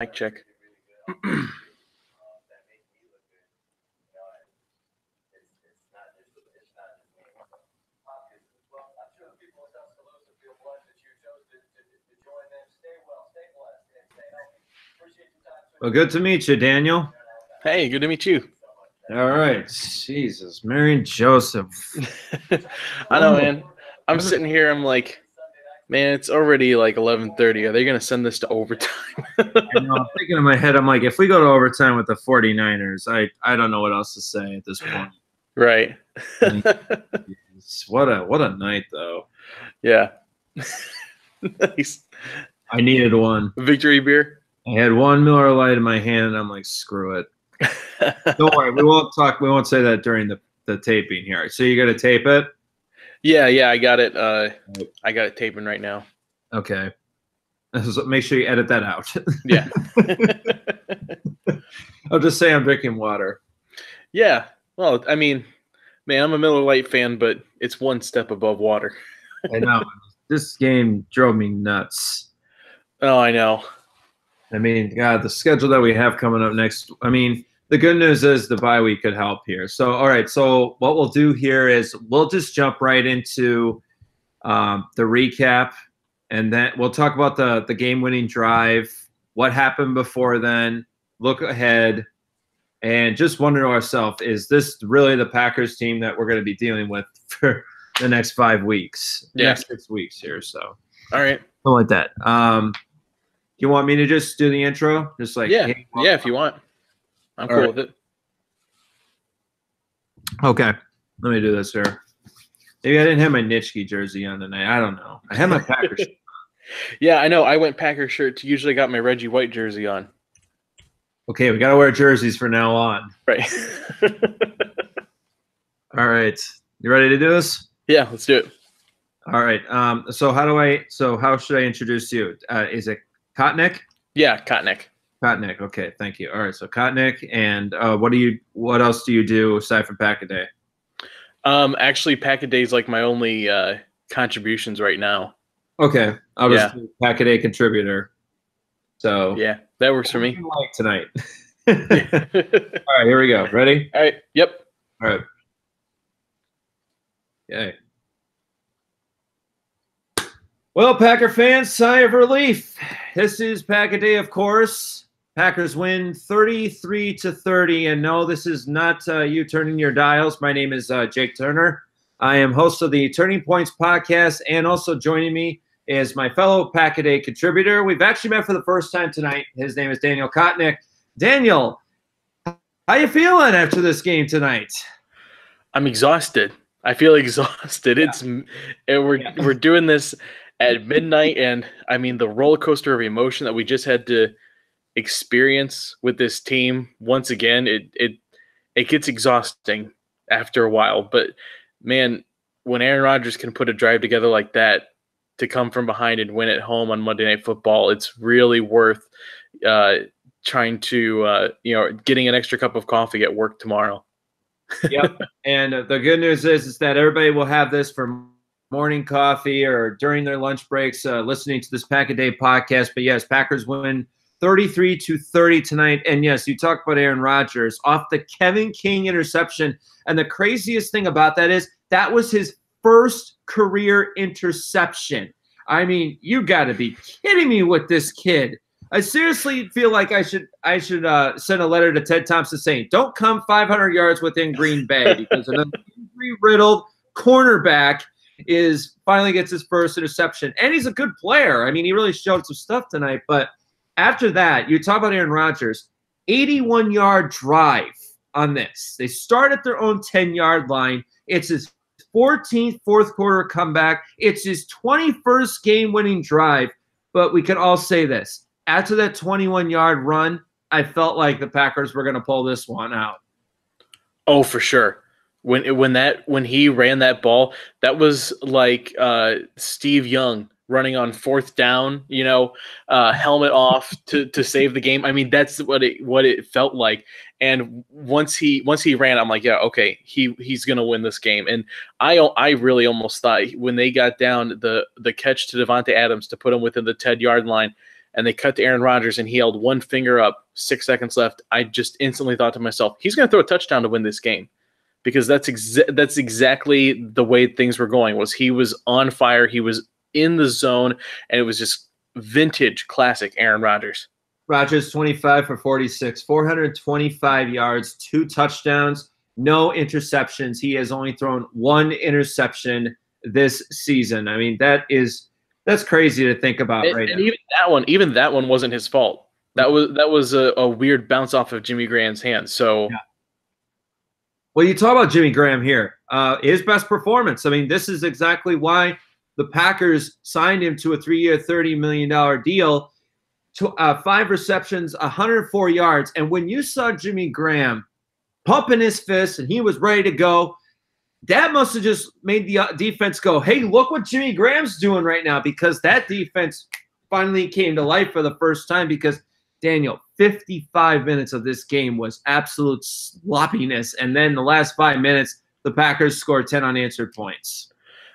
Mic check. Well, good to meet you, Daniel. Hey, good to meet you. All right. Jesus, Mary and Joseph. I know, man. I'm sitting here. I'm like, man, it's already like 11:30. Are they gonna send this to overtime? I know, I'm thinking in my head, I'm like, if we go to overtime with the 49ers, I don't know what else to say at this point. Right. I mean, what a night, though. Yeah. Nice. I needed one. Victory beer. I had one Miller Lite in my hand, and I'm like, screw it. Don't worry, we won't talk. We won't say that during the taping here. So you got to tape it. Yeah, I got it. I got it taping right now. Okay. So make sure you edit that out. Yeah. I'll just say I'm drinking water. Yeah. Well, I mean, man, I'm a Miller Lite fan, but it's one step above water. I know. This game drove me nuts. Oh, I know. I mean, God, the schedule that we have coming up next. I mean, the good news is the bye week could help here. So, all right. So, what we'll do here is we'll just jump right into the recap, and then we'll talk about the game-winning drive, what happened before then, look ahead, and just wonder to ourselves: is this really the Packers team that we're going to be dealing with for the next 5 weeks? Yeah. Next 6 weeks here. So, All right. something like that. You want me to just do the intro? Just like Yeah, if you want. I'm cool with it. Okay, let me do this here. Maybe I didn't have my Nitschke jersey on tonight. I don't know. I had my Packers. Yeah, I know. I went Packers shirt. Usually got my Reggie White jersey on. Okay, we got to wear jerseys from now on. Right. All right, you ready to do this? Yeah, let's do it. All right. So how should I introduce you? Is it Kotnick? Yeah, Kotnick. Kotnick. Okay, thank you. All right, so Kotnick, and what else do you do aside from Pack a Day? Actually, Pack a Day is like my only contributions right now. Okay, I'll just do Pack a Day contributor. So yeah, that works for me. Like tonight. All right, here we go. Ready? All right. Yep. All right. Okay. Well, Packer fans, sigh of relief. This is Pack a Day, of course. Packers win 33-30, and no, this is not you turning your dials. My name is Jake Turner. I am host of the Turning Points podcast, and also joining me is my fellow Pack a Day contributor. We've actually met for the first time tonight. His name is Daniel Kotnick. Daniel, how you feeling after this game tonight? I'm exhausted. I feel exhausted. Yeah. We're doing this at midnight, and I mean the roller coaster of emotion that we just had to experience with this team once again. It gets exhausting after a while, but man, when Aaron Rodgers can put a drive together like that to come from behind and win at home on Monday Night Football, it's really worth trying to getting an extra cup of coffee at work tomorrow. Yep. And the good news is that everybody will have this for morning coffee or during their lunch breaks, listening to this Pack a Day podcast. But yes, Packers win 33-30 tonight. And yes, you talk about Aaron Rodgers off the Kevin King interception. And the craziest thing about that is that was his first career interception. I mean, you got to be kidding me with this kid. I seriously feel like I should send a letter to Ted Thompson saying, don't come 500 yards within Green Bay, because an injury-riddled cornerback finally gets his first interception. And he's a good player. I mean, he really showed some stuff tonight. But after that, you talk about Aaron Rodgers, 81-yard drive on this. They start at their own 10-yard line. It's his 14th fourth quarter comeback. It's his 21st game-winning drive. But we can all say this. After that 21-yard run, I felt like the Packers were going to pull this one out. Oh, for sure. When he ran that ball, that was like Steve Young running on fourth down, helmet off to save the game. I mean, that's what it felt like. And once he ran, I'm like, yeah, okay, he's gonna win this game. And I really almost thought when they got down the catch to Devontae Adams to put him within the 10-yard line, and they cut to Aaron Rodgers, and he held one finger up, 6 seconds left, I just instantly thought to myself, he's going to throw a touchdown to win this game, because that's exactly the way things were going. Was he was on fire, he was in the zone, and it was just vintage classic Aaron Rodgers. Rodgers 25 for 46, 425 yards, 2 touchdowns, no interceptions. He has only thrown 1 interception this season. I mean, that's crazy to think about right now. Even that one wasn't his fault. That was a weird bounce off of Jimmy Graham's hands. So, yeah. Well, you talk about Jimmy Graham here. His best performance. I mean, this is exactly why the Packers signed him to a 3-year, $30 million deal. 5 receptions, 104 yards. And when you saw Jimmy Graham pumping his fist and he was ready to go, that must have just made the defense go, hey, look what Jimmy Graham's doing right now, because that defense finally came to life for the first time. Because, Daniel, 55 minutes of this game was absolute sloppiness. And then the last 5 minutes, the Packers scored 10 unanswered points.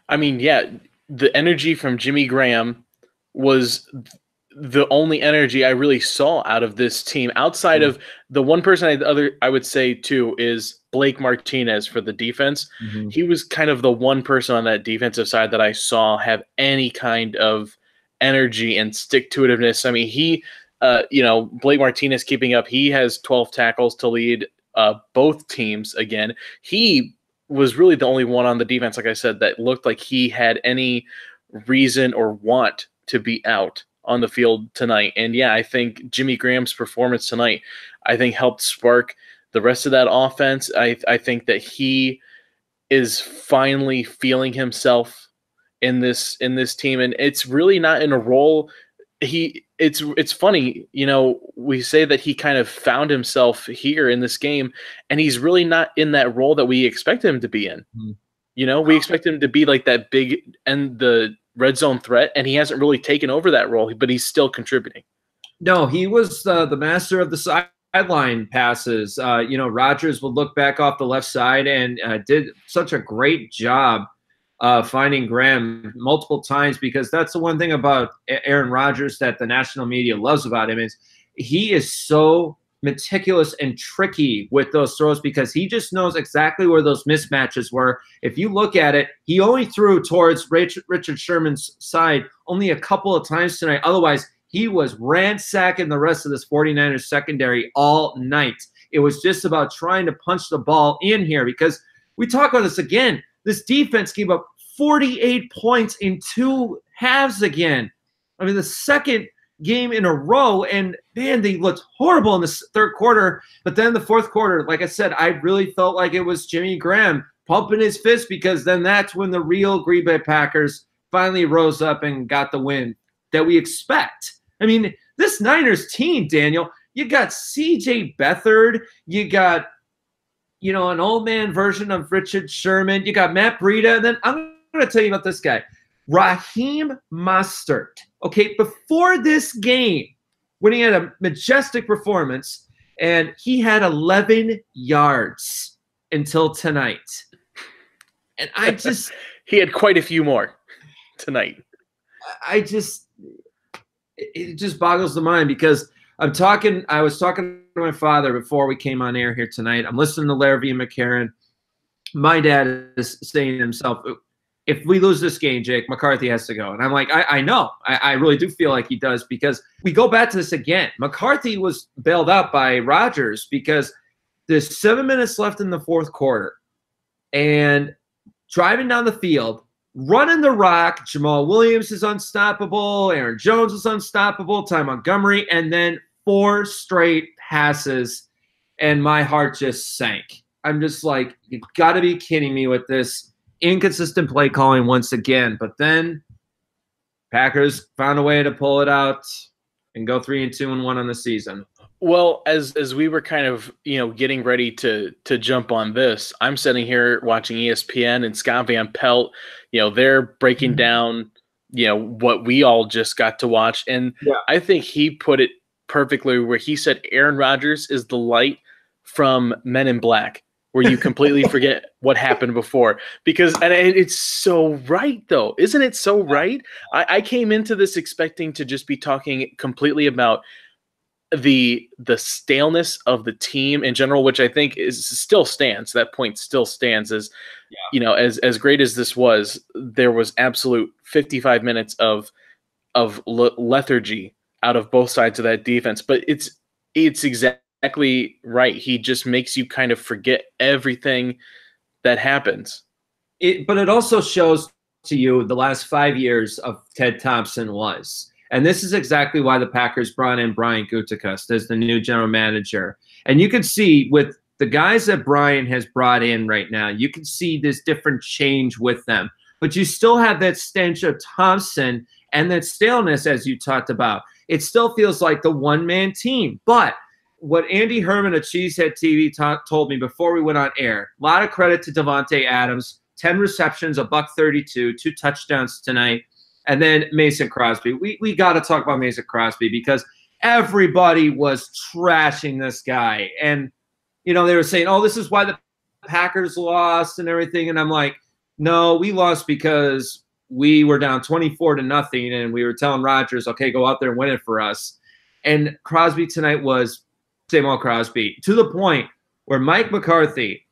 I mean, yeah, the energy from Jimmy Graham was the only energy I really saw out of this team. Outside of the one person I would say too is Blake Martinez for the defense. Mm-hmm. He was kind of the one person on that defensive side that I saw have any kind of energy and stick-to-itiveness. I mean, he, Blake Martinez keeping up. He has 12 tackles to lead both teams again. He was really the only one on the defense, like I said, that looked like he had any reason or want to be out on the field tonight. And yeah, I think Jimmy Graham's performance tonight, I think, helped spark the rest of that offense. I think that he is finally feeling himself in this team, and it's really not in a role. It's funny, we say that he kind of found himself here in this game, and he's really not in that role that we expect him to be in. Mm-hmm. We expect him to be like that big and the red zone threat, and he hasn't really taken over that role, but he's still contributing. No, he was the master of the sideline passes. Rodgers would look back off the left side and did such a great job finding Graham multiple times, because that's the one thing about Aaron Rodgers that the national media loves about him is he is so meticulous and tricky with those throws, because he just knows exactly where those mismatches were. If you look at it, he only threw towards Richard Sherman's side only a couple of times tonight. Otherwise, he was ransacking the rest of this 49ers secondary all night. It was just about trying to punch the ball in here, because we talk about this again. This defense gave up 48 points in 2 halves again. I mean, the second game in a row, and man, they looked horrible in the third quarter. But then the fourth quarter, like I said, I really felt like it was Jimmy Graham pumping his fist, because then that's when the real Green Bay Packers finally rose up and got the win that we expect. I mean, this Niners team, Daniel, you got CJ Beathard, you got an old man version of Richard Sherman, you got Matt Breida, and then I'm going to tell you about this guy, Raheem Mostert. Okay, before this game, when he had a majestic performance, and he had 11 yards until tonight. And I just... he had quite a few more tonight. It just boggles the mind, because I was talking to my father before we came on air here tonight. I'm listening to Larry McCarron. My dad is saying to himself, if we lose this game, Jake, McCarthy has to go. And I'm like, I know. I really do feel like he does, because we go back to this again. McCarthy was bailed out by Rodgers because there's 7 minutes left in the fourth quarter. And driving down the field, running the rock, Jamal Williams is unstoppable. Aaron Jones is unstoppable. Ty Montgomery. And then 4 straight passes. And my heart just sank. I'm just like, you've got to be kidding me with this inconsistent play calling once again. But then Packers found a way to pull it out and go 3-2-1 on the season. Well, as we were kind of getting ready to jump on this, I'm sitting here watching ESPN, and Scott Van Pelt, they're breaking down what we all just got to watch, and yeah. I think he put it perfectly where he said Aaron Rodgers is the light from Men in Black. where you completely forget what happened before. Because and it's so right, though. Isn't it so right? I came into this expecting to just be talking completely about the staleness of the team in general, which I think is still stands. That point still stands. As you know, as great as this was, there was absolute 55 minutes of lethargy out of both sides of that defense. But it's exactly right. He just makes you kind of forget everything that happens. But it also shows to you the last 5 years of Ted Thompson was. And this is exactly why the Packers brought in Brian Gutekunst as the new general manager. And you can see with the guys that Brian has brought in right now, you can see this different change with them. But you still have that stench of Thompson and that staleness, as you talked about. It still feels like the one-man team. But what Andy Herman of Cheesehead TV told me before we went on air, a lot of credit to Davante Adams, 10 receptions, $132, 2 touchdowns tonight. And then Mason Crosby. We got to talk about Mason Crosby because everybody was trashing this guy. And, you know, they were saying, oh, this is why the Packers lost and everything. And I'm like, no, we lost because we were down 24-0 and we were telling Rodgers, okay, go out there and win it for us. And Crosby tonight was same old Crosby, to the point where Mike McCarthy,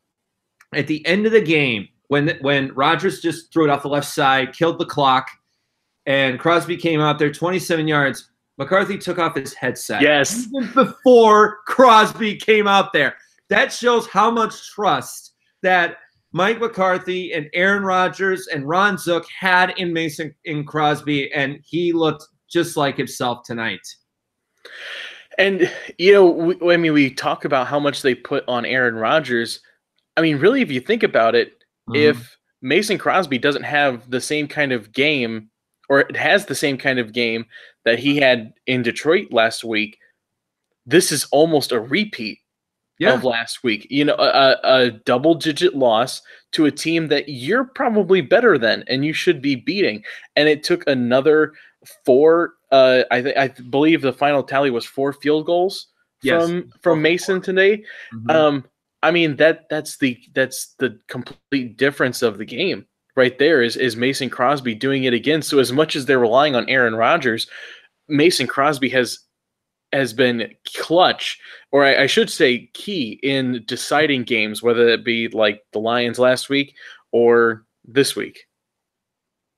at the end of the game, when Rodgers just threw it off the left side, killed the clock, and Crosby came out there 27 yards, McCarthy took off his headset. Yes. Even before Crosby came out there. That shows how much trust that Mike McCarthy and Aaron Rodgers and Ron Zook had in Crosby, and he looked just like himself tonight. And, you know, we talk about how much they put on Aaron Rodgers. I mean, really, if you think about it, if Mason Crosby doesn't have the same kind of game, or it has the same kind of game that he had in Detroit last week, this is almost a repeat of last week. You know, a double-digit loss to a team that you're probably better than and you should be beating. And it took another 4. I believe the final tally was 4 field goals from Mason today. I mean that's the complete difference of the game. Right there is Mason Crosby doing it again. So as much as they're relying on Aaron Rodgers, Mason Crosby has been clutch, or I should say key, in deciding games, whether it be like the Lions last week or this week.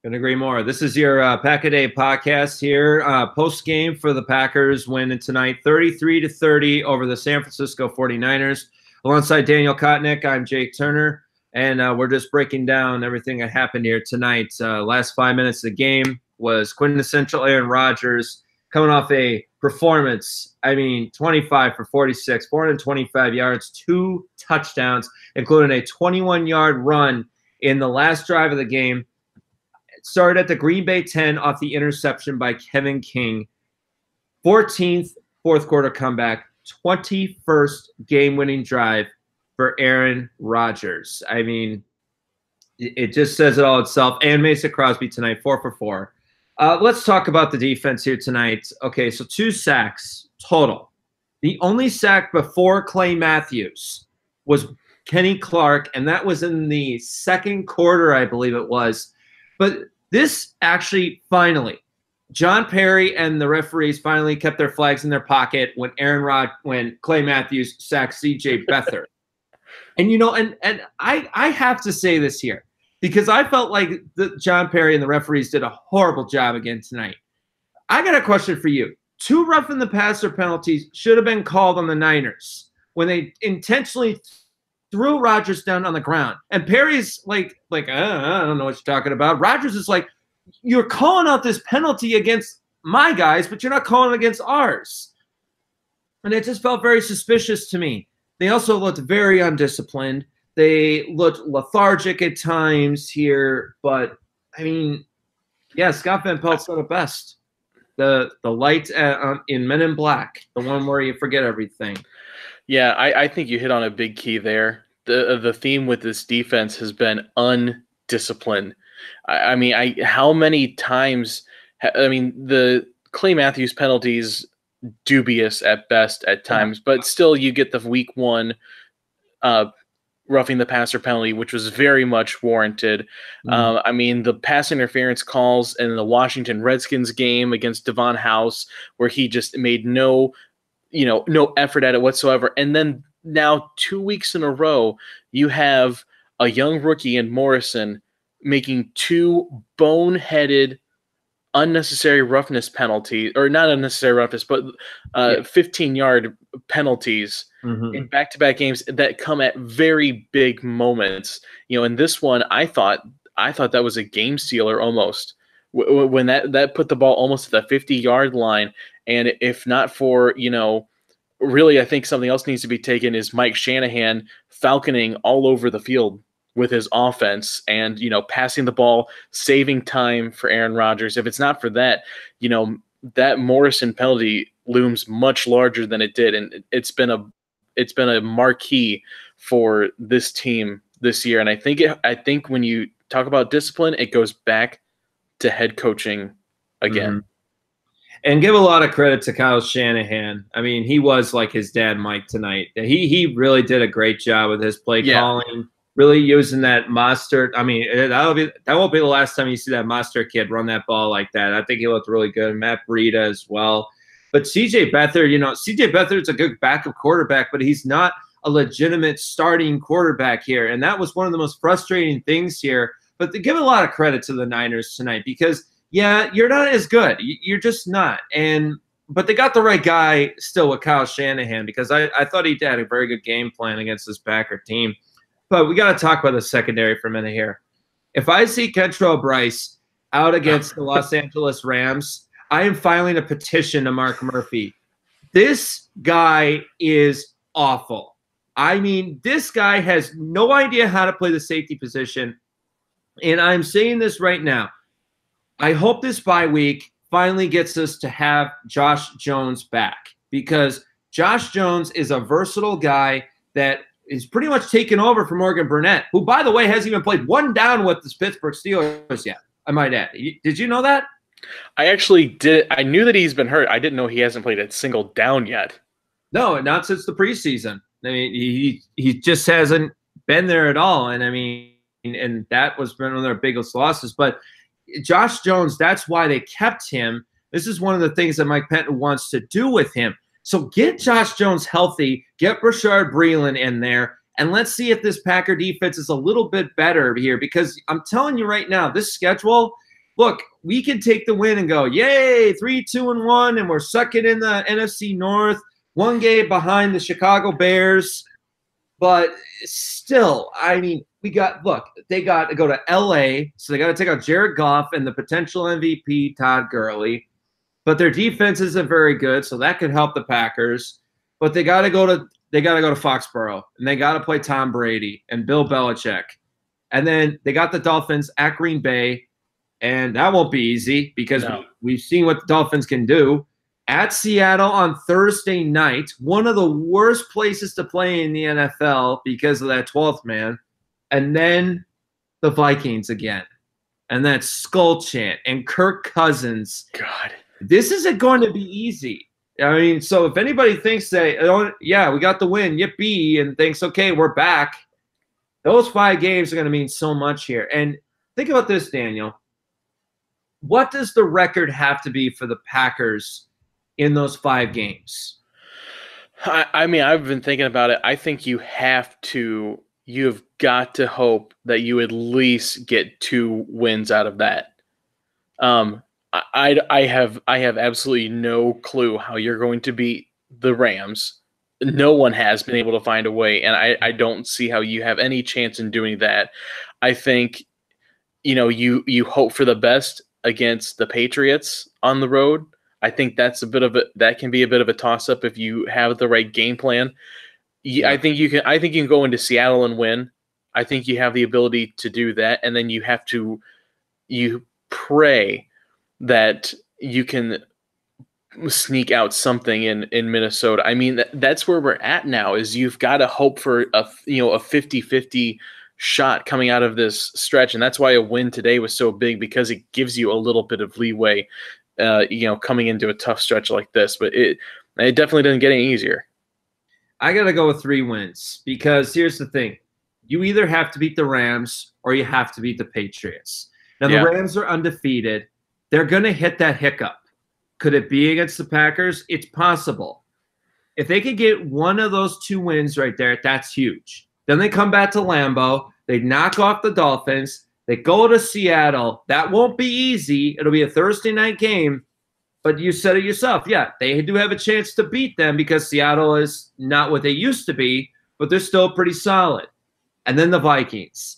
Couldn't agree more. This is your Pack-A-Day podcast here. Post game for the Packers winning tonight 33-30 over the San Francisco 49ers. Alongside Daniel Kotnick, I'm Jake Turner. And we're just breaking down everything that happened here tonight. Last 5 minutes of the game was quintessential Aaron Rodgers coming off a performance. I mean, 25 for 46, 425 yards, 2 touchdowns, including a 21-yard run in the last drive of the game. It started at the Green Bay 10 off the interception by Kevin King. 14th fourth quarter comeback, 21st game-winning drive for Aaron Rodgers. I mean, it just says it all itself. And Mason Crosby tonight, 4 for 4. Let's talk about the defense here tonight. Okay, so 2 sacks total. The only sack before Clay Matthews was Kenny Clark, and that was in the second quarter, I believe it was. But this actually finally, John Perry and the referees finally kept their flags in their pocket when when Clay Matthews sacked C.J. Beathard. And, you know, and I have to say this here because I felt like John Perry and the referees did a horrible job again tonight. I got a question for you. 2 roughing the passer penalties should have been called on the Niners when they intentionally threw Rodgers down on the ground. And Perry's like I don't know what you're talking about. Rodgers is like, you're calling out this penalty against my guys, but you're not calling it against ours. And it just felt very suspicious to me. They also looked very undisciplined. They looked lethargic at times here. But, I mean, yeah, Scott Van Pelt said it best. The light in Men in Black, the one where you forget everything. Yeah, I think you hit on a big key there. The theme with this defense has been undisciplined. I mean, how many times – I mean, the Clay Matthews penalties – dubious at best at times, but still you get the week 1 roughing the passer penalty, which was very much warranted. I mean, the pass interference calls in the Washington Redskins game against Devon House, where he just made no effort at it whatsoever. And then now 2 weeks in a row, you have a young rookie in Morrison making two boneheaded unnecessary roughness penalties, or not unnecessary roughness, but 15-yard penalties in back-to-back games that come at very big moments. In this one, I thought that was a game sealer almost, when that put the ball almost at the 50-yard line. And if not for, really, I think something else needs to be taken is Mike Shanahan falconing all over the field with his offense and, passing the ball, saving time for Aaron Rodgers. If it's not for that, that Morrison penalty looms much larger than it did. And it's been a marquee for this team this year. And I think when you talk about discipline, it goes back to head coaching again. And give a lot of credit to Kyle Shanahan. I mean, he was like his dad, Mike, tonight. He really did a great job with his play calling, really using that Mostert. I mean, that won't be the last time you see that Mostert kid run that ball like that. I think he looked really good. Matt Breida as well. But C.J. Beathard's a good backup quarterback, but he's not a legitimate starting quarterback here. And that was one of the most frustrating things here. But to give a lot of credit to the Niners tonight, because you're not as good. You're just not. But they got the right guy still with Kyle Shanahan, because I thought he had a very good game plan against this Packer team. But we got to talk about the secondary for a minute here. If I see Kentrell Brice out against the Los Angeles Rams, I am filing a petition to Mark Murphy. This guy is awful. I mean, this guy has no idea how to play the safety position. And I'm saying this right now. I hope this bye week finally gets us to have Josh Jones back, because Josh Jones is a versatile guy that is pretty much taken over from Morgan Burnett, who, by the way, hasn't even played one down with the Pittsburgh Steelers yet, I might add. Did you know that? I actually did. I knew that he's been hurt. I didn't know he hasn't played a single down yet. No, not since the preseason. I mean, he just hasn't been there at all. And I mean, and that was one of their biggest losses. But Josh Jones, that's why they kept him. This is one of the things that Mike Penton wants to do with him. So get Josh Jones healthy, get Rashard Breeland in there, and let's see if this Packer defense is a little bit better here, because I'm telling you right now, this schedule, look, we can take the win and go, yay, 3-2-1, and we're sucking in the NFC North, one game behind the Chicago Bears. But still, I mean, they got to go to L.A., so they got to take out Jared Goff and the potential MVP, Todd Gurley. But their defense isn't very good, so that could help the Packers. But they got to go to Foxborough, and they got to play Tom Brady and Bill Belichick. And then they got the Dolphins at Green Bay, and that won't be easy, because we've seen what the Dolphins can do. At Seattle on Thursday night, one of the worst places to play in the NFL because of that 12th man. And then the Vikings again. And that skull chant and Kirk Cousins. God. This isn't going to be easy. I mean, so if anybody thinks that, we got the win, yippee, and thinks, okay, we're back, those 5 games are going to mean so much here. And think about this, Daniel. What does the record have to be for the Packers in those 5 games? I mean, I've been thinking about it. I think you've got to hope that you at least get 2 wins out of that. I have absolutely no clue how you're going to beat the Rams. No one has been able to find a way, and I don't see how you have any chance in doing that. I think, you hope for the best against the Patriots on the road. I think that can be a bit of a toss-up if you have the right game plan. Yeah. I think you can go into Seattle and win. I think you have the ability to do that, and then you pray that you can sneak out something in Minnesota. I mean, that's where we're at now, is you've got to hope for a 50-50 shot coming out of this stretch. And that's why a win today was so big, because it gives you a little bit of leeway, coming into a tough stretch like this. But it definitely doesn't get any easier. I got to go with 3 wins, because here's the thing. you either have to beat the Rams or you have to beat the Patriots. Now, the Rams are undefeated. They're going to hit that hiccup. Could it be against the Packers? It's possible. If they could get one of those 2 wins right there, that's huge. Then they come back to Lambeau. They knock off the Dolphins. They go to Seattle. That won't be easy. It'll be a Thursday night game. But you said it yourself. Yeah, they do have a chance to beat them because Seattle is not what they used to be, but they're still pretty solid. And then the Vikings.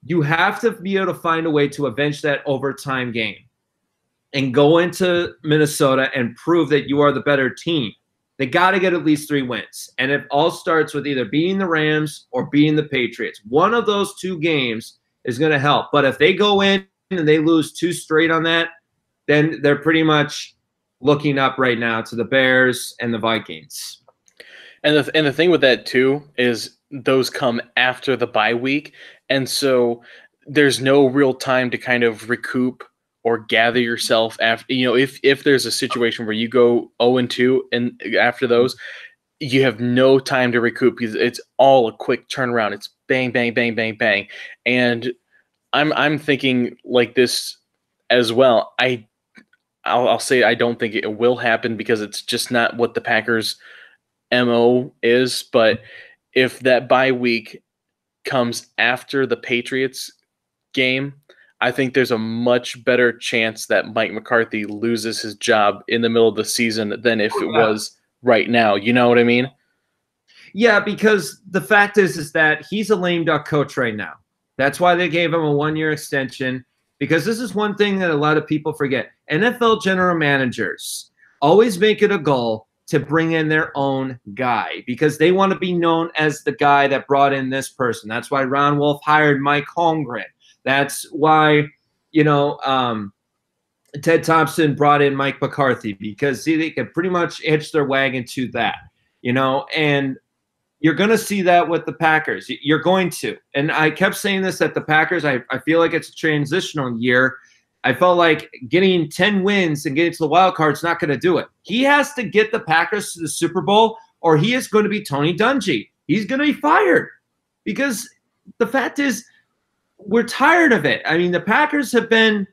You have to be able to find a way to avenge that overtime game and go into Minnesota and prove that you are the better team. They got to get at least 3 wins. And it all starts with either beating the Rams or beating the Patriots. One of those 2 games is going to help. But if they go in and they lose 2 straight on that, then they're pretty much looking up right now to the Bears and the Vikings. And the thing with that too is those come after the bye week, and so there's no real time to kind of recoup or gather yourself after. If there's a situation where you go 0-2 and after those, you have no time to recoup because it's all a quick turnaround. It's bang, bang, bang, bang, bang, and I'm thinking like this as well. I'll say I don't think it will happen because it's just not what the Packers' MO is. But if that bye week comes after the Patriots game, I think there's a much better chance that Mike McCarthy loses his job in the middle of the season than if it was right now. You know what I mean? Yeah, because the fact is that he's a lame duck coach right now. That's why they gave him a 1-year extension, because this is one thing that a lot of people forget. NFL general managers always make it a goal to bring in their own guy because they want to be known as the guy that brought in this person. That's why Ron Wolf hired Mike Holmgren. That's why, Ted Thompson brought in Mike McCarthy because, they could pretty much hitch their wagon to that, and you're going to see that with the Packers. You're going to. And I kept saying this at the Packers. I feel like it's a transitional year. I felt like getting 10 wins and getting to the wild card is not going to do it. He has to get the Packers to the Super Bowl or he is going to be Tony Dungy. He's going to be fired because the fact is we're tired of it. I mean, the Packers have been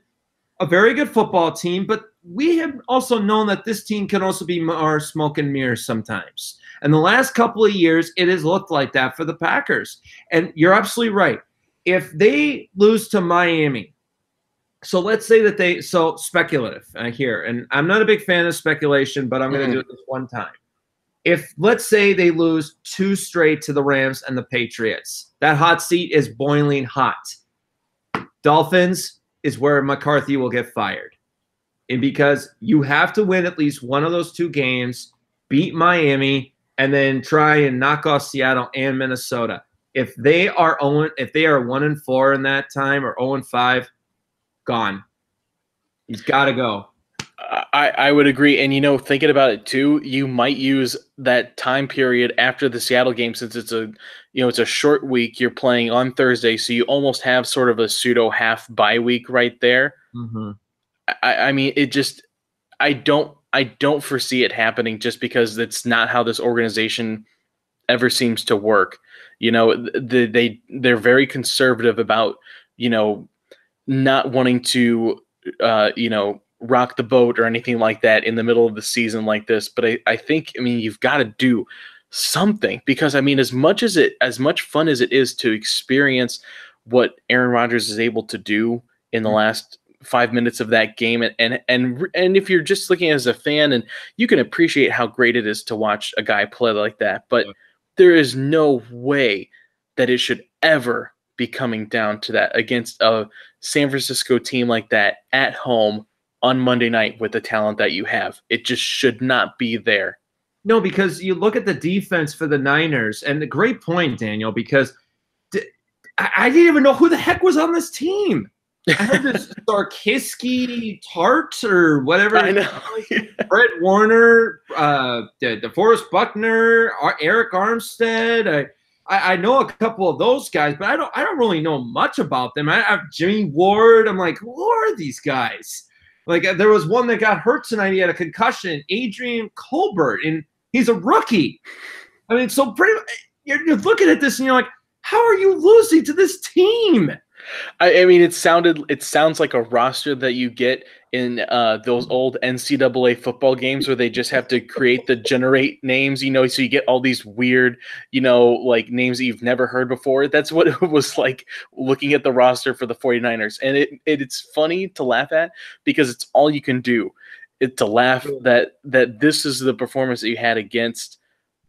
a very good football team, but we have also known that this team can also be more smoke and mirrors sometimes. And the last couple of years, it has looked like that for the Packers. And you're absolutely right. If they lose to Miami, so let's say that so speculative here, and I'm not a big fan of speculation, but I'm going to do it this one time. If let's say they lose 2 straight to the Rams and the Patriots, that hot seat is boiling hot. Dolphins is where McCarthy will get fired. And because you have to win at least one of those 2 games, beat Miami, and then try and knock off Seattle and Minnesota. If they are 1-4 in that time or 0-5, gone. He's got to go. I would agree. And, thinking about it too, you might use that time period after the Seattle game since it's a short week. You're playing on Thursday, so you almost have sort of a pseudo half bye week right there. Mm-hmm. I mean, I don't foresee it happening just because that's not how this organization ever seems to work. They're very conservative about, not wanting to, rock the boat or anything like that in the middle of the season like this. But I think you've got to do something because as much fun as it is to experience what Aaron Rodgers is able to do in the last 5 minutes of that game, and if you're just looking as a fan, and you can appreciate how great it is to watch a guy play like that, but there is no way that it should ever be coming down to that against a San Francisco team like that at home on Monday night with the talent that you have. It just should not be there. No, because you look at the defense for the Niners, and a great point, Daniel, because I didn't even know who the heck was on this team. I heard this Sarkisian Tart or whatever. I know. Brett Warner, DeForest Buckner, Eric Armstead. I know a couple of those guys, but I don't really know much about them. I have Jimmy Ward. I'm like, who are these guys? Like there was one that got hurt tonight. He had a concussion. Adrian Colbert, and he's a rookie. So pretty. You're looking at this and you're like, How are you losing to this team? I mean, it sounds like a roster that you get in those old NCAA football games where they just have to generate names, so you get all these weird, like names that you've never heard before. That's what it was like looking at the roster for the 49ers. And it's funny to laugh at because it's all you can do. To laugh that this is the performance that you had against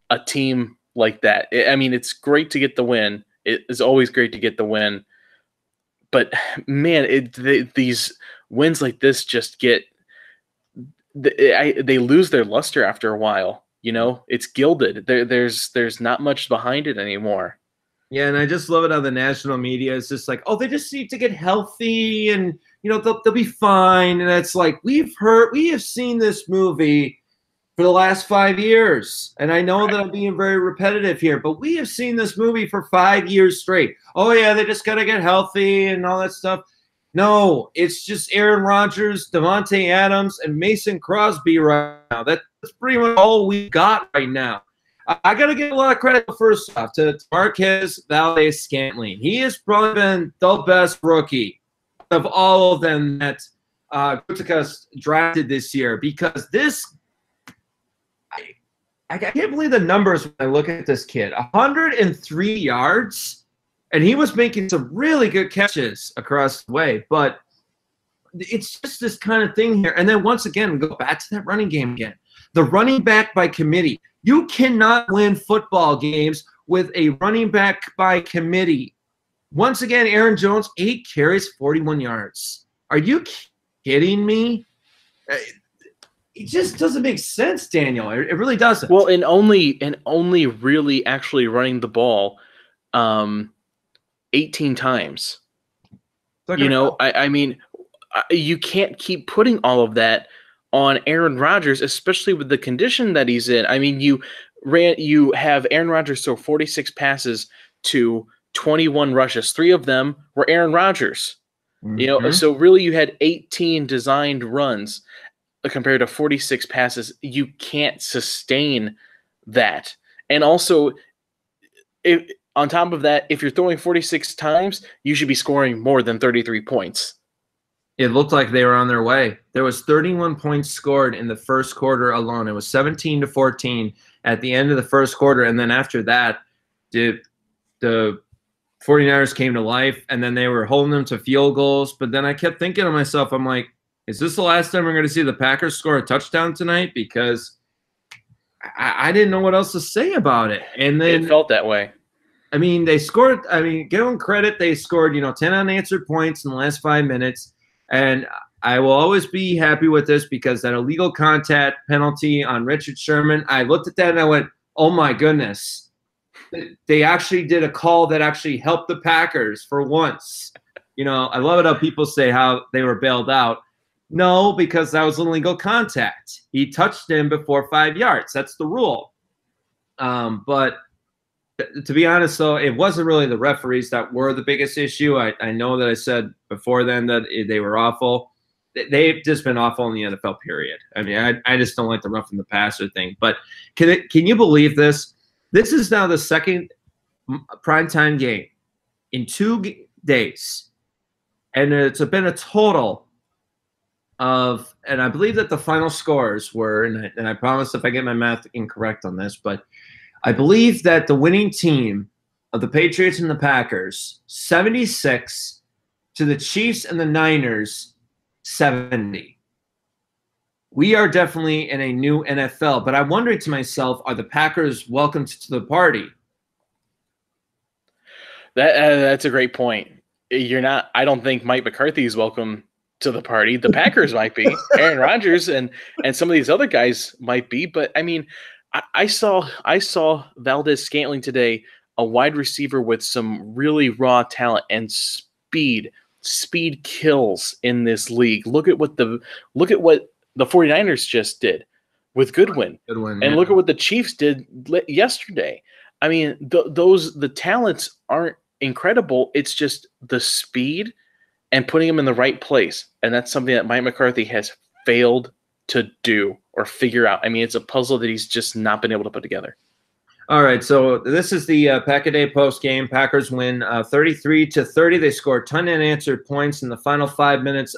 a team like that. I mean, it's great to get the win. It is always great to get the win. But man, these wins like this just they lose their luster after a while. It's gilded. There's not much behind it anymore. Yeah, and I just love it how the national media is just like, oh, they just need to get healthy and they'll be fine. And it's like we have seen this movie for the last 5 years. And I know that I'm being very repetitive here, but we have seen this movie for 5 years straight. Oh, yeah, they just got to get healthy and all that stuff. No, it's just Aaron Rodgers, Davante Adams, and Mason Crosby right now. That's pretty much all we got right now. I got to give a lot of credit, first off, to Marquez Valdes-Scantling. He has probably been the best rookie of all of them that Gutekunst drafted this year because this – I can't believe the numbers when I look at this kid. 103 yards, and he was making some really good catches across the way. But it's just this kind of thing here. And then once again, go back to that running game again. The running back by committee. You cannot win football games with a running back by committee. Once again, Aaron Jones, 8 carries, 41 yards. Are you kidding me? It just doesn't make sense, Daniel. It really doesn't. Well, and only really actually running the ball 18 times. I mean, you can't keep putting all of that on Aaron Rodgers, especially with the condition that he's in. I mean, you have Aaron Rodgers throw 46 passes to 21 rushes. 3 of them were Aaron Rodgers. Mm-hmm. So really you had 18 designed runs compared to 46 passes. You can't sustain that. And also, on top of that, if you're throwing 46 times, you should be scoring more than 33 points. It looked like they were on their way. There was 31 points scored in the first quarter alone. It was 17-14 at the end of the first quarter. And then after that, the 49ers came to life, and then they were holding them to field goals. But then I kept thinking to myself, I'm like, is this the last time we're going to see the Packers score a touchdown tonight? Because I didn't know what else to say about it. And then it felt that way. I mean, they scored. I mean, give them credit. They scored, 10 unanswered points in the last 5 minutes. And I will always be happy with this because that illegal contact penalty on Richard Sherman, I looked at that and I went, oh, my goodness. They actually did a call that actually helped the Packers for once. I love it how people say how they were bailed out. No, because that was illegal contact. He touched him before 5 yards. That's the rule. But to be honest, though, it wasn't really the referees that were the biggest issue. I know that I said before then that they were awful. They've just been awful in the NFL, period. I mean, I just don't like the roughing the passer thing. But can you believe this? This is now the second primetime game in 2 days. And it's been a total of, and I believe that the final scores were, and I promise if I get my math incorrect on this, but I believe that the winning team of the Patriots and the Packers, 76 to the Chiefs and the Niners, 70. We are definitely in a new NFL, but I'm wondering to myself, are the Packers welcomed to the party? That's a great point. You're not. I don't think Mike McCarthy is welcome to the party. The Packers might be. Aaron Rodgers and some of these other guys might be. But I mean, I saw Valdes-Scantling today, a wide receiver with some really raw talent and speed. Speed kills in this league. Look at what the 49ers just did with Goodwin. And look at what the Chiefs did yesterday. I mean, the talents aren't incredible. It's just the speed and putting them in the right place. And that's something that Mike McCarthy has failed to do or figure out. I mean, it's a puzzle that he's just not been able to put together. All right, so this is the Pack-A-Day post game. Packers win 33-30. They score 10 unanswered points in the final 5 minutes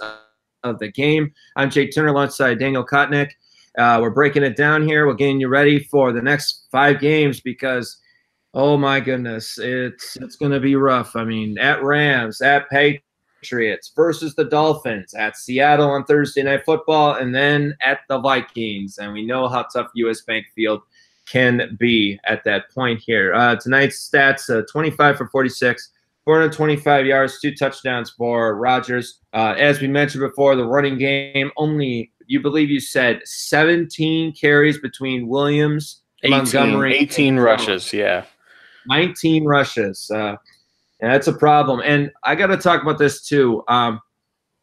of the game. I'm Jake Turner alongside Daniel Kotnick. We're breaking it down here. We're getting you ready for the next 5 games because, oh my goodness, it's going to be rough. I mean, at Rams, at Patriots versus the Dolphins, at Seattle on Thursday Night Football, and then at the Vikings. And we know how tough US Bank Field can be at that point here. Tonight's stats, 25 for 46, 425 yards, 2 touchdowns for Rodgers. As we mentioned before, the running game only, you believe you said 17 carries between Williams, 18, Montgomery. 18 rushes, yeah. 19 rushes. And that's a problem. And I got to talk about this too.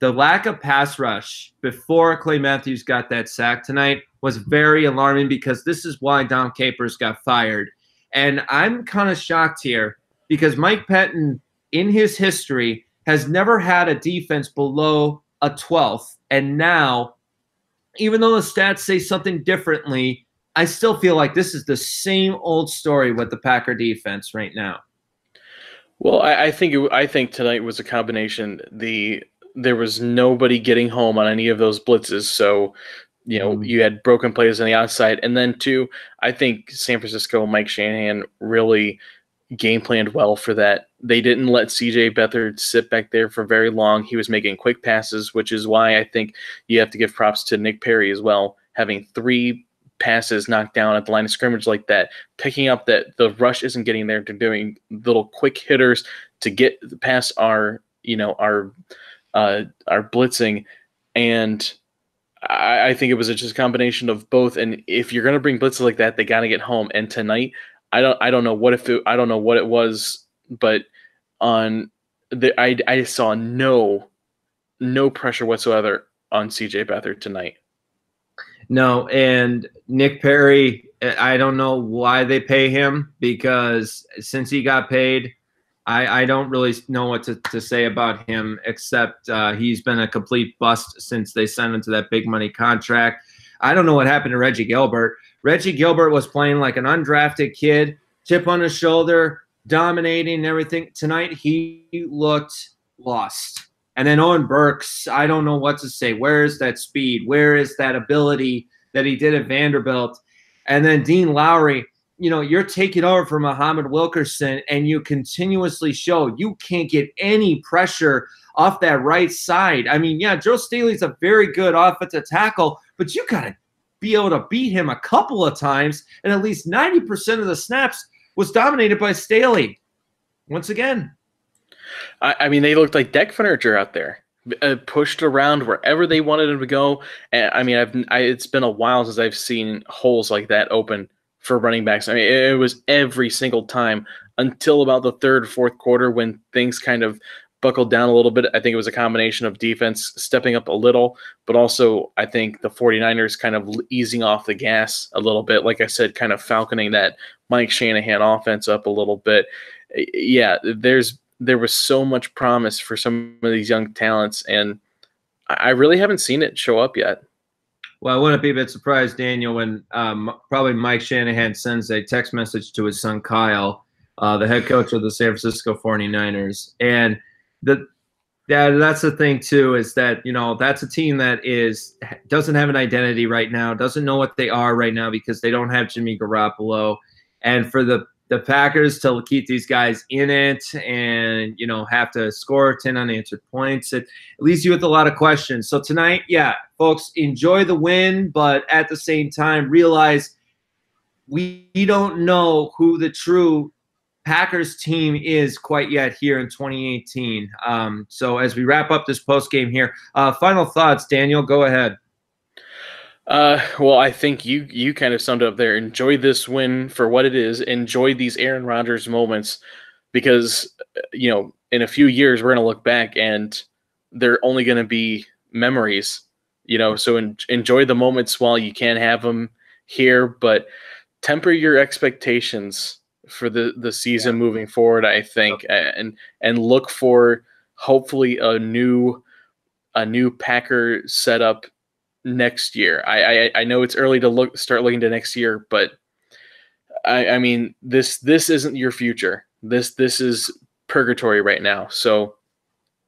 The lack of pass rush before Clay Matthews got that sack tonight was very alarming because this is why Dom Capers got fired. And I'm kind of shocked here because Mike Pettin, in his history, has never had a defense below a 12th. And now, even though the stats say something differently, I still feel like this is the same old story with the Packer defense right now. Well, I think tonight was a combination. There was nobody getting home on any of those blitzes, so you had broken plays on the outside, and then two, I think San Francisco, Mike Shanahan really game planned well for that. They didn't let CJ Beathard sit back there for very long. He was making quick passes, which is why I think you have to give props to Nick Perry as well, having 3 passes knocked down at the line of scrimmage like that, picking up that the rush isn't getting there, to doing little quick hitters to get past our blitzing. And I think it was just a combination of both. And if you're going to bring blitzes like that, they got to get home. And tonight, I don't know what it was, but I saw no pressure whatsoever on CJ Beathard tonight. No, and Nick Perry, I don't know why they pay him, because since he got paid, I don't really know what to say about him, except he's been a complete bust since they signed him to that big money contract. I don't know what happened to Reggie Gilbert. Reggie Gilbert was playing like an undrafted kid, chip on his shoulder, dominating and everything. Tonight, he looked lost. And then Owen Burks, I don't know what to say. Where is that speed? Where is that ability that he did at Vanderbilt? And then Dean Lowry, you're taking over for Muhammad Wilkerson, and you continuously show you can't get any pressure off that right side. I mean, yeah, Joe Staley's a very good offensive tackle, but you got to be able to beat him a couple of times, and at least 90% of the snaps was dominated by Staley. Once again. I mean, they looked like deck furniture out there, pushed around wherever they wanted them to go. And I mean, it's been a while since I've seen holes like that open for running backs. I mean, it was every single time until about the third or fourth quarter when things kind of buckled down a little bit. I think it was a combination of defense stepping up a little, but also I think the 49ers kind of easing off the gas a little bit. Like I said, kind of falconing that Mike Shanahan offense up a little bit. Yeah, there was so much promise for some of these young talents, and I really haven't seen it show up yet. Well, I wouldn't be a bit surprised, Daniel, when probably Mike Shanahan sends a text message to his son Kyle, the head coach of the San Francisco 49ers. And that's the thing, too, is that, that's a team that doesn't have an identity right now, doesn't know what they are right now because they don't have Jimmy Garoppolo. And for the Packers to keep these guys in it and, have to score 10 unanswered points, it leaves you with a lot of questions. So tonight, yeah, folks, enjoy the win, but at the same time, realize we don't know who the true Packers team is quite yet here in 2018. So as we wrap up this post game here, final thoughts, Daniel, go ahead. Well, I think you kind of summed it up there. Enjoy this win for what it is. Enjoy these Aaron Rodgers moments, because in a few years we're going to look back and they're only going to be memories. So enjoy the moments while you can have them here, but temper your expectations for the season moving forward, I think, and look for hopefully a new Packer setup next year. I know it's early to start looking to next year, but I mean, this isn't your future. This is purgatory right now. So,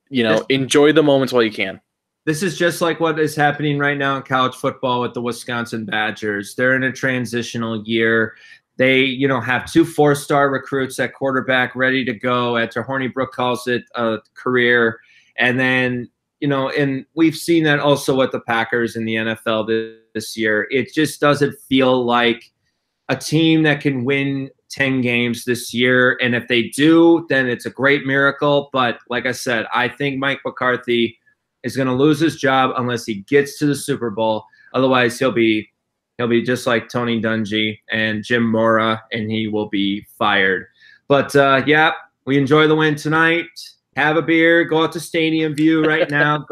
enjoy the moments while you can. This is just like what is happening right now in college football with the Wisconsin Badgers. They're in a transitional year. They, have 2 4-star recruits at quarterback ready to go. After Hornibrook calls it a career. And then, and we've seen that also with the Packers in the NFL this year. It just doesn't feel like a team that can win 10 games this year. And if they do, then it's a great miracle. But like I said, I think Mike McCarthy is going to lose his job unless he gets to the Super Bowl. Otherwise, he'll be just like Tony Dungy and Jim Mora, and he will be fired. But, we enjoy the win tonight. Have a beer. Go out to Stadium View right now.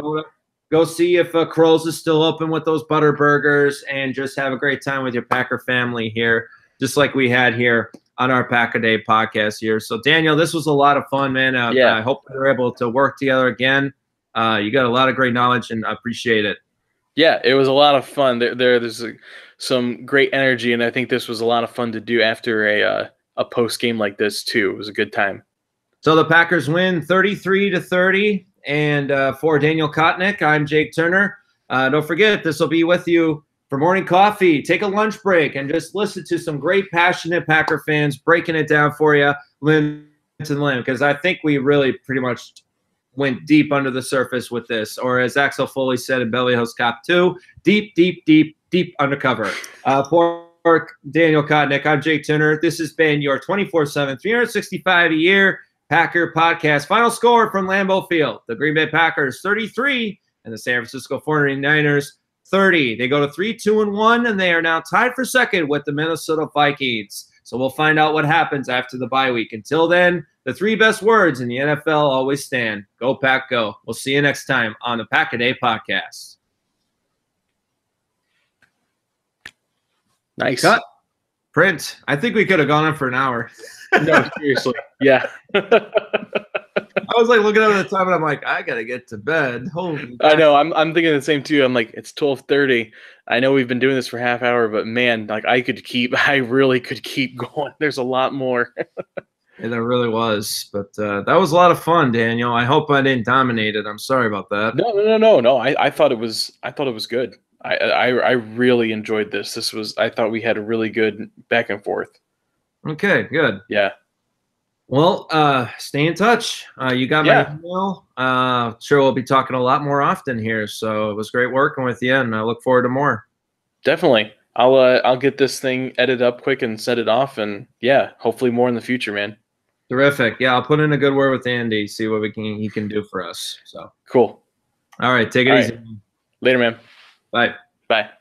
Go see if Kroll's is still open with those butter burgers, and just have a great time with your Packer family here, just like we had here on our Pack-A-Day podcast here. So, Daniel, this was a lot of fun, man. I hope we're able to work together again. You got a lot of great knowledge, and I appreciate it. Yeah, it was a lot of fun. There's some great energy, and I think this was a lot of fun to do after a post game like this too. It was a good time. So the Packers win 33-30, and for Daniel Kotnick, I'm Jake Turner. Don't forget, this will be with you for morning coffee. Take a lunch break and just listen to some great, passionate Packer fans breaking it down for you, limb to limb, because I think we really pretty much went deep under the surface with this, or as Axel Foley said in Beverly Hills Cop 2, deep, deep, deep, deep undercover. For Daniel Kotnick, I'm Jake Turner. This has been your 24/7, 365 a year Packer podcast. Final score from Lambeau Field: the Green Bay Packers 33 and the San Francisco 49ers 30. They go to 3-2-1, and they are now tied for second with the Minnesota Vikings. So we'll find out what happens after the bye week. Until then, the 3 best words in the NFL always stand. Go Pack, go. We'll see you next time on the Pack-A-Day podcast. Nice. Cut. Print. I think we could have gone on for an hour. No, seriously. Yeah. I was like looking at the time, and I'm like, I got to get to bed. Holy I know. I'm thinking the same too. I'm like, it's 12:30. I know we've been doing this for half hour, but man, like I really could keep going. There's a lot more. Yeah, there really was. But that was a lot of fun, Daniel. I hope I didn't dominate it. I'm sorry about that. No. I thought it was good. I really enjoyed this. I thought we had a really good back and forth. Okay, good. Yeah. Well, stay in touch. You got my email. Sure, we'll be talking a lot more often here. So it was great working with you, and I look forward to more. Definitely. I'll get this thing edited up quick and set it off, and hopefully more in the future, man. Terrific. Yeah, I'll put in a good word with Andy, see what he can do for us. So cool. All right, take it easy. Later, man. Bye. Bye.